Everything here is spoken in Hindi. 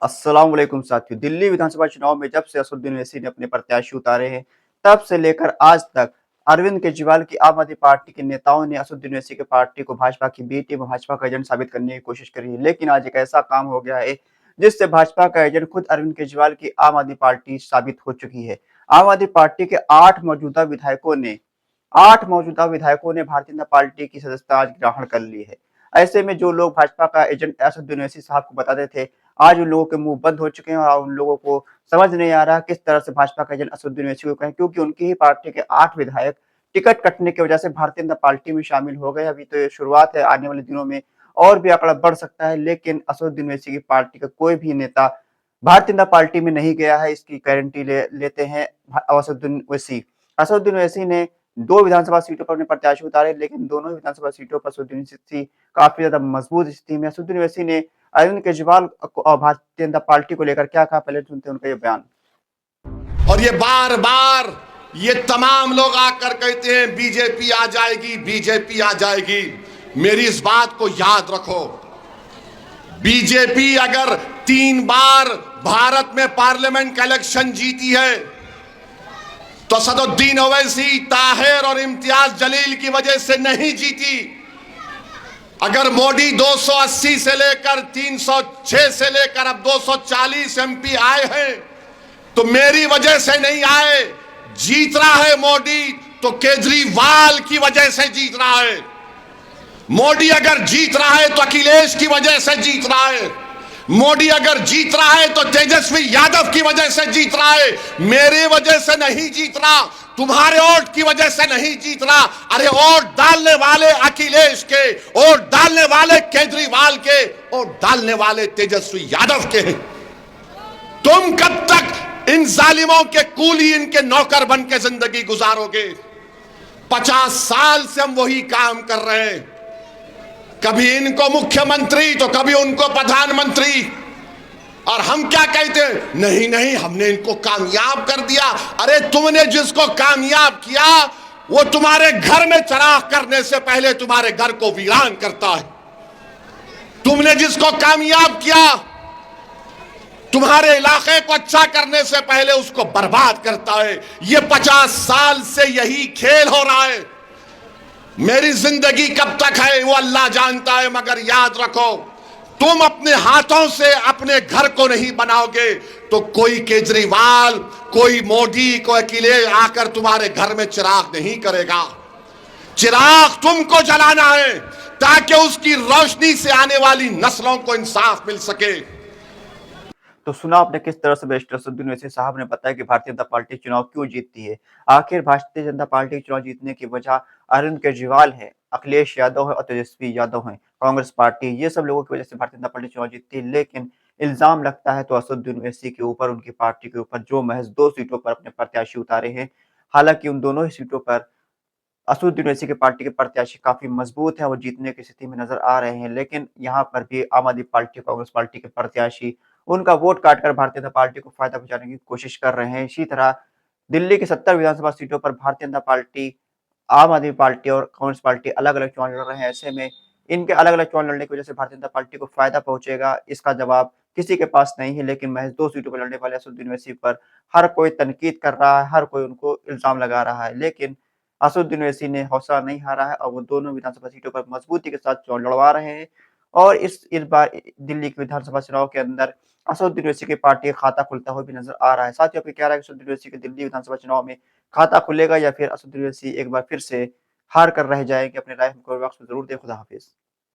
अस्सलाम वालेकुम साथियों। दिल्ली विधानसभा चुनाव में जब से असदुद्दीन ओवैसी ने अपने प्रत्याशी उतारे हैं, तब से लेकर आज तक अरविंद केजरीवाल की आम आदमी पार्टी के नेताओं ने असदुद्दीन ओवैसी की पार्टी को भाजपा की बी टीम, भाजपा का एजेंट साबित करने की कोशिश करी है। लेकिन आज एक ऐसा काम हो गया है, जिससे भाजपा का एजेंट खुद अरविंद केजरीवाल की आम आदमी पार्टी साबित हो चुकी है। आम आदमी पार्टी के 8 मौजूदा विधायकों ने भारतीय जनता पार्टी की सदस्यता आज ग्रहण कर ली है। ऐसे में जो लोग भाजपा का एजेंट असदुद्दीन ओवैसी साहब को बताते थे, आज उन लोगों के मुंह बंद हो चुके हैं और उन लोगों को समझ नहीं आ रहा किस तरह से भाजपा का एजेंट असदुद्दीन ओवैसी को कहें, क्योंकि उनकी ही पार्टी के 8 विधायक टिकट कटने की वजह से भारतीय जनता पार्टी में शामिल हो गए। अभी तो ये शुरुआत है, आने वाले दिनों में और भी आंकड़ा बढ़ सकता है, लेकिन असदुद्दीन ओवैसी की पार्टी का कोई भी नेता भारतीय जनता पार्टी में नहीं गया है, इसकी गारंटी लेते हैं असदुद्दीन ओवैसी। असदुद्दीन ओवैसी ने 2 विधानसभा सीटों पर अपने प्रत्याशी उतारे, लेकिन दोनों ही विधानसभा सीटों पर असदुद्दीन ओवैसी काफी ज्यादा मजबूत स्थिति में। असदुद्दीन ओवैसी ने अरविंद केजरीवाल और भारतीय जनता पार्टी को लेकर क्या कहा, पहले सुनते हैं उनका ये बयान। और ये बार बार ये तमाम लोग आकर कहते हैं बीजेपी आ जाएगी, बीजेपी आ जाएगी। मेरी इस बात को याद रखो, बीजेपी अगर 3 बार भारत में पार्लियामेंट का इलेक्शन जीती है तो असदुद्दीन ओवैसी, ताहिर और इम्तियाज जलील की वजह से नहीं जीती। अगर मोदी 280 से लेकर 306 से लेकर अब 240 एमपी आए हैं तो मेरी वजह से नहीं आए। जीत रहा है मोदी तो केजरीवाल की वजह से जीत रहा है। मोदी अगर जीत रहा है तो अखिलेश की वजह से जीत रहा है। मोदी अगर जीत रहा है तो तेजस्वी यादव की वजह से जीत रहा है। मेरी वजह से नहीं जीत रहा, तुम्हारे वोट की वजह से नहीं जीत रहा। अरे वोट डालने वाले अखिलेश के, वोट डालने वाले केजरीवाल के, वोट डालने वाले तेजस्वी यादव के। तुम कब तक इन जालिमों के कूली, इनके नौकर बन के जिंदगी गुजारोगे? 50 साल से हम वही काम कर रहे हैं, कभी इनको मुख्यमंत्री तो कभी उनको प्रधानमंत्री। और हम क्या कहते हैं? नहीं नहीं, हमने इनको कामयाब कर दिया। अरे तुमने जिसको कामयाब किया वो तुम्हारे घर में चराग करने से पहले तुम्हारे घर को वीरान करता है। तुमने जिसको कामयाब किया तुम्हारे इलाके को अच्छा करने से पहले उसको बर्बाद करता है। ये 50 साल से यही खेल हो रहा है। मेरी जिंदगी कब तक है वो अल्लाह जानता है, मगर याद रखो, तुम अपने हाथों से अपने घर को नहीं बनाओगे तो कोई केजरीवाल, कोई मोदी, कोई अखिलेश आकर तुम्हारे घर में चिराग नहीं करेगा। चिराग तुमको जलाना है ताकि उसकी रोशनी से आने वाली नस्लों को इंसाफ मिल सके। तो सुना आपने किस तरह से बैरिस्टर असदुद्दीन ओवैसी साहब ने बताया कि भारतीय जनता पार्टी चुनाव क्यों जीतती है। आखिर भारतीय जनता पार्टी चुनाव जीतने की वजह अरविंद केजरीवाल है, अखिलेश यादव है और तेजस्वी यादव है, कांग्रेस पार्टी, ये सब लोगों की वजह से भारतीय जनता पार्टी चुनाव जीतती है। लेकिन इल्जाम लगता है तो असदुद्दीन ओवैसी के ऊपर, उनकी पार्टी के ऊपर, जो महज 2 सीटों पर अपने प्रत्याशी उतारे हैं। हालांकि उन दोनों ही सीटों पर असदुद्दीन ओवैसी की पार्टी के प्रत्याशी काफी मजबूत है, वो जीतने की स्थिति में नजर आ रहे हैं। लेकिन यहाँ पर भी आम आदमी पार्टी, कांग्रेस पार्टी के प्रत्याशी उनका वोट काटकर भारतीय जनता पार्टी को फायदा पहुंचाने की कोशिश कर रहे हैं। इसी तरह दिल्ली की 70 विधानसभा सीटों पर भारतीय जनता पार्टी, आम आदमी पार्टी और कांग्रेस पार्टी अलग अलग चुनाव लड़ रहे हैं। ऐसे में इनके अलग अलग चुनाव लड़ने की वजह से भारतीय जनता पार्टी को फायदा पहुंचेगा, इसका जवाब किसी के पास नहीं है। लेकिन महज 2 सीटों पर लड़ने वाले असदुद्दीन ओवैसी पर हर कोई तनकीद कर रहा है, हर कोई उनको इल्जाम लगा रहा है। लेकिन असदुद्दीन ओवैसी ने हौसला नहीं हारा है और वो दोनों विधानसभा सीटों पर मजबूती के साथ चुनाव लड़वा रहे हैं। और इस बार दिल्ली के विधानसभा चुनाव के अंदर असदुद्दीन ओवैसी की पार्टी का खाता खुलता हुआ भी नजर आ रहा है। साथियों, आपको क्या राय है कि असदुद्दीन ओवैसी के दिल्ली विधानसभा चुनाव में खाता खुलेगा या फिर असदुद्दीन ओवैसी एक बार फिर से हार कर रह जाएंगे? अपनी राय हमको कमेंट बॉक्स में जरूर दें। खुदा हाफिज।